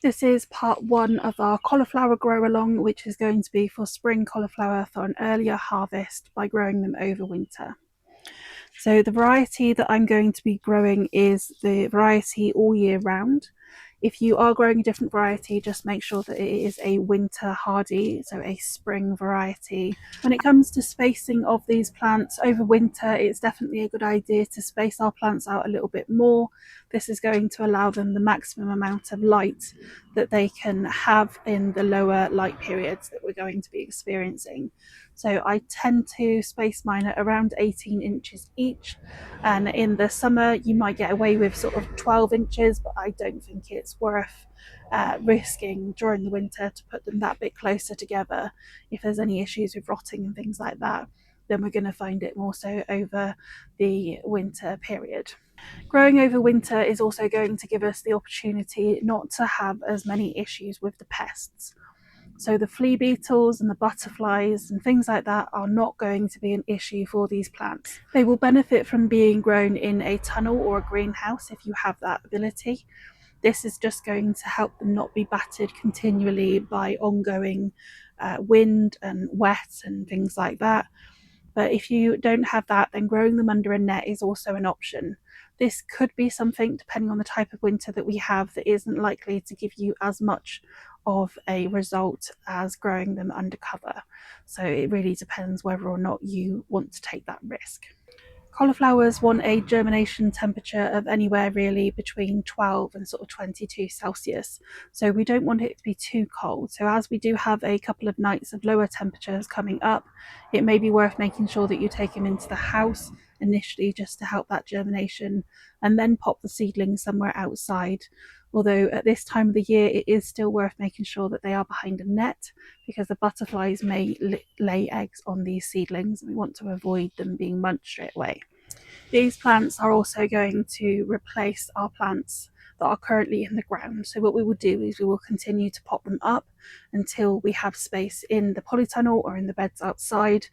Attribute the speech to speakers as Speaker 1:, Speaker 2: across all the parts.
Speaker 1: This is part one of our cauliflower grow along, which is going to be for spring cauliflower for an earlier harvest by growing them over winter. So the variety that I'm going to be growing is the variety all year round. If you are growing a different variety, just make sure that it is a winter hardy, so a spring variety. When it comes to spacing of these plants over winter, it's definitely a good idea to space our plants out a little bit more. This is going to allow them the maximum amount of light that they can have in the lower light periods that we're going to be experiencing. So I tend to space mine at around 18 inches each, and in the summer you might get away with sort of 12 inches, but I don't think it's worth risking during the winter to put them that bit closer together. If there's any issues with rotting and things like that, then we're going to find it more so over the winter period. Growing over winter is also going to give us the opportunity not to have as many issues with the pests. So the flea beetles and the butterflies and things like that are not going to be an issue for these plants. They will benefit from being grown in a tunnel or a greenhouse if you have that ability. This is just going to help them not be battered continually by ongoing wind and wet and things like that. But if you don't have that, then growing them under a net is also an option. This could be something, depending on the type of winter that we have, that isn't likely to give you as much of a result as growing them under cover. So it really depends whether or not you want to take that risk. Cauliflowers want a germination temperature of anywhere really between 12 and sort of 22 Celsius. So we don't want it to be too cold. So as we do have a couple of nights of lower temperatures coming up, it may be worth making sure that you take them into the house initially just to help that germination, and then pop the seedlings somewhere outside. Although at this time of the year it is still worth making sure that they are behind a net, because the butterflies may lay eggs on these seedlings and we want to avoid them being munched straight away. These plants are also going to replace our plants that are currently in the ground. So what we will do is we will continue to pop them up until we have space in the polytunnel or in the beds outside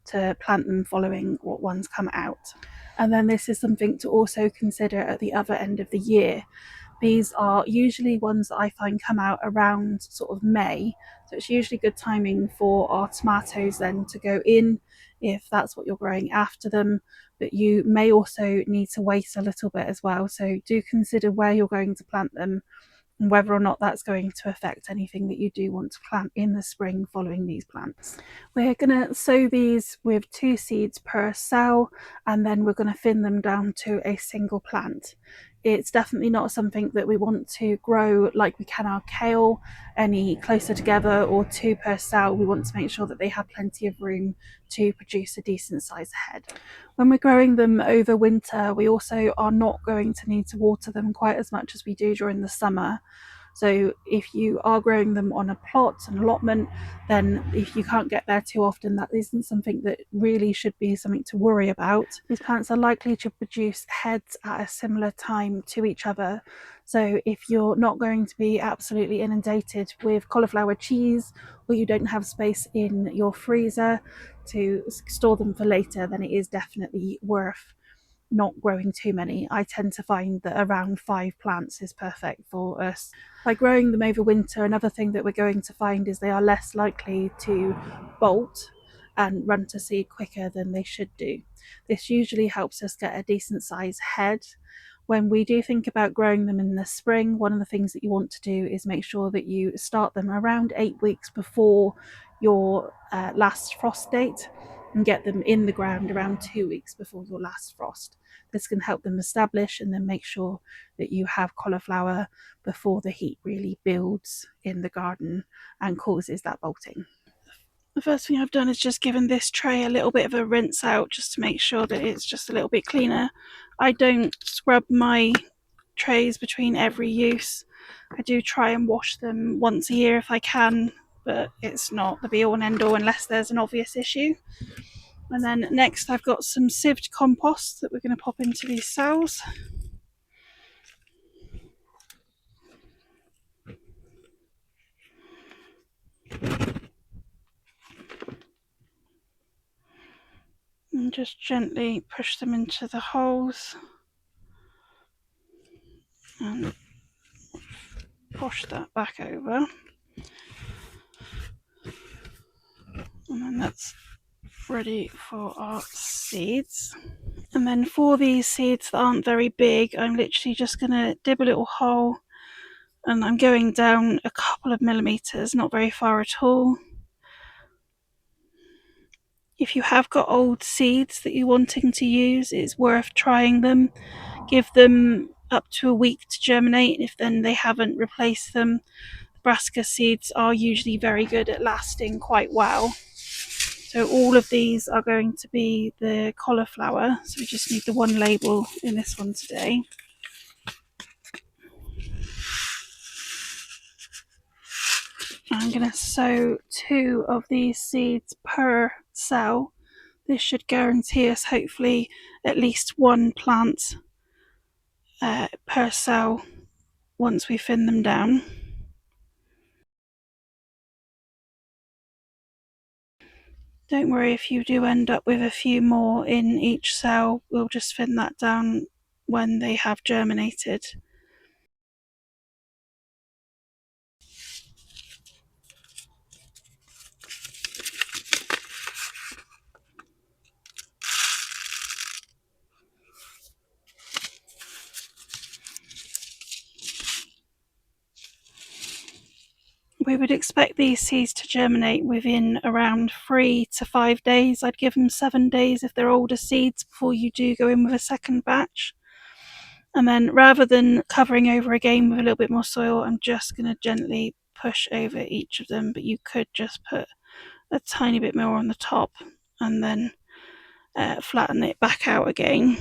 Speaker 1: to plant them following what ones come out. And then this is something to also consider at the other end of the year. These are usually ones that I find come out around sort of May, so it's usually good timing for our tomatoes then to go in if that's what you're growing after them. But you may also need to wait a little bit as well, so do consider where you're going to plant them and whether or not that's going to affect anything that you do want to plant in the spring following these plants. We're going to sow these with 2 seeds per cell, and then we're going to thin them down to a single plant. It's definitely not something that we want to grow like we can our kale any closer together or 2 per cell. We want to make sure that they have plenty of room to produce a decent sized head. When we're growing them over winter, we also are not going to need to water them quite as much as we do during the summer. So if you are growing them on a plot, an allotment, then if you can't get there too often, that isn't something that really should be something to worry about. These plants are likely to produce heads at a similar time to each other. So if you're not going to be absolutely inundated with cauliflower cheese, or you don't have space in your freezer to store them for later, then it is definitely worth not growing too many. I tend to find that around 5 plants is perfect for us. By growing them over winter, another thing that we're going to find is they are less likely to bolt and run to seed quicker than they should do. This usually helps us get a decent sized head. When we do think about growing them in the spring, one of the things that you want to do is make sure that you start them around 8 weeks before your last frost date, and get them in the ground around 2 weeks before your last frost. This can help them establish and then make sure that you have cauliflower before the heat really builds in the garden and causes that bolting. The first thing I've done is just given this tray a little bit of a rinse out just to make sure that it's just a little bit cleaner. I don't scrub my trays between every use. I do try and wash them once a year if I can, but it's not the be all and end all unless there's an obvious issue. And then next I've got some sieved compost that we're going to pop into these cells. And just gently push them into the holes and wash that back over. And then that's ready for our seeds. And then for these seeds that aren't very big, I'm literally just going to dib a little hole, and I'm going down a couple of millimeters, not very far at all. If you have got old seeds that you're wanting to use, it's worth trying them. Give them up to a week to germinate. If then they haven't, replaced them. The brassica seeds are usually very good at lasting quite well. So all of these are going to be the cauliflower. So we just need the one label in this one today. I'm going to sow 2 of these seeds per cell. This should guarantee us hopefully at least 1 plant per cell once we thin them down. Don't worry if you do end up with a few more in each cell, we'll just thin that down when they have germinated. We would expect these seeds to germinate within around 3 to 5 days. I'd give them 7 days if they're older seeds before you do go in with a second batch. And then rather than covering over again with a little bit more soil, I'm just going to gently push over each of them, but you could just put a tiny bit more on the top and then flatten it back out again.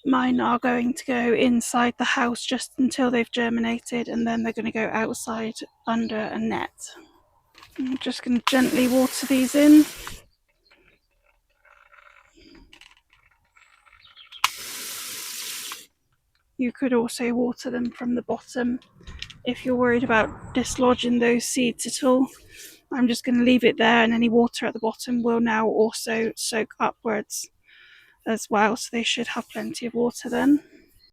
Speaker 1: Mine are going to go inside the house just until they've germinated, and then they're going to go outside under a net. I'm just going to gently water these in. You could also water them from the bottom if you're worried about dislodging those seeds at all. I'm just going to leave it there, and any water at the bottom will now also soak upwards as well, so they should have plenty of water then.